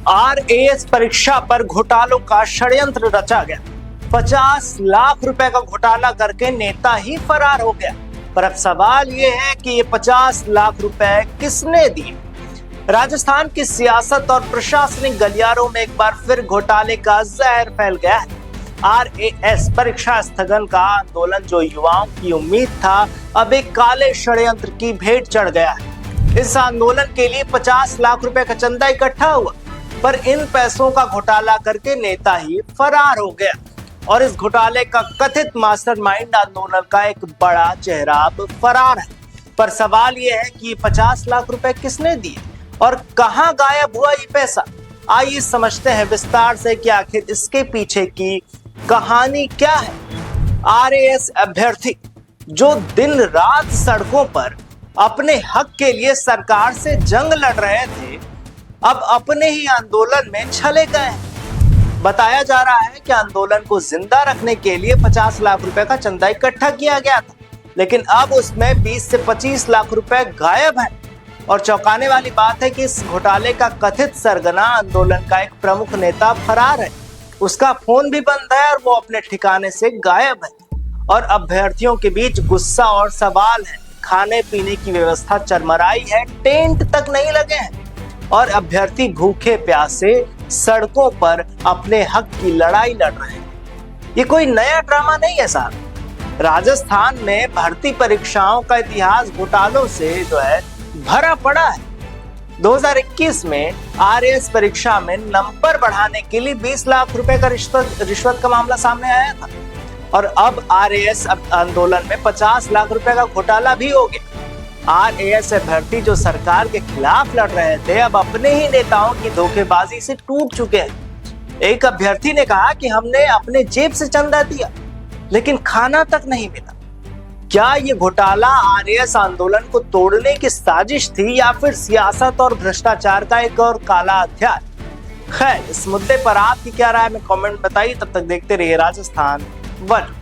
RAS परीक्षा पर घोटालों का षड्यंत्र रचा गया। 50 लाख रुपए का घोटाला करके नेता ही फरार हो गया। पर अब सवाल यह है कि ये 50 लाख रुपए किसने दिए? राजस्थान की सियासत और प्रशासनिक गलियारों में एक बार फिर घोटाले का जहर फैल गया है। आरएएस परीक्षा स्थगन का आंदोलन जो युवाओं की उम्मीद था, अब एक काले षड्यंत्र की भेंट चढ़ गया है। इस आंदोलन के लिए 50 लाख रुपए का चंदा इकट्ठा हुआ, पर इन पैसों का घोटाला करके नेता ही फरार हो गया और इस घोटाले का कथित मास्टरमाइंड आंदोलन का एक बड़ा चेहरा अब फरार है। पर सवाल यह है कि ये 50 लाख रुपए किसने दिए और कहां गायब हुआ ये पैसा? आइए समझते हैं विस्तार से कि आखिर इसके पीछे की कहानी क्या है। आरएएस अभ्यर्थी जो दिन रात सड़कों पर अपने हक के लिए सरकार से जंग लड़ रहे थे, अब अपने ही आंदोलन में छले गए। बताया जा रहा है कि आंदोलन को जिंदा रखने के लिए 50 लाख रुपए का चंदा इकट्ठा किया गया था, लेकिन अब उसमें 20 से 25 लाख रुपए गायब है। और चौंकाने वाली बात है कि इस घोटाले का कथित सरगना आंदोलन का एक प्रमुख नेता फरार है। उसका फोन भी बंद है और वो अपने ठिकाने से गायब है। और अभ्यर्थियों के बीच गुस्सा और सवाल है। खाने पीने की व्यवस्था चरमराई है, टेंट तक नहीं लगे हैं और अभ्यर्थी भूखे प्यासे सड़कों पर अपने हक की लड़ाई लड़ रहे हैं। ये कोई नया ड्रामा नहीं है साहब। राजस्थान में भर्ती परीक्षाओं का इतिहास घोटालों से जो है भरा पड़ा है। 2021 में आरएएस परीक्षा में नंबर बढ़ाने के लिए 20 लाख रुपए का रिश्वत का मामला सामने आया था और अब आरएएस आंदोलन में 50 लाख रुपए का घोटाला भी हो गया। आरएएस अभ्यर्थी जो सरकार के खिलाफ लड़ रहे थे, अब अपने ही नेताओं की धोखेबाजी से टूट चुके हैं। एक अभ्यर्थी ने कहा कि हमने अपने जेब से चंदा दिया, लेकिन खाना तक नहीं मिला। क्या ये घोटाला आरएएस आंदोलन को तोड़ने की साजिश थी या फिर सियासत और भ्रष्टाचार का एक और काला अध्याय? खैर, इस मुद्दे पर आपकी क्या राय में कमेंट बताइए। तब तक देखते रहिए राजस्थान वन।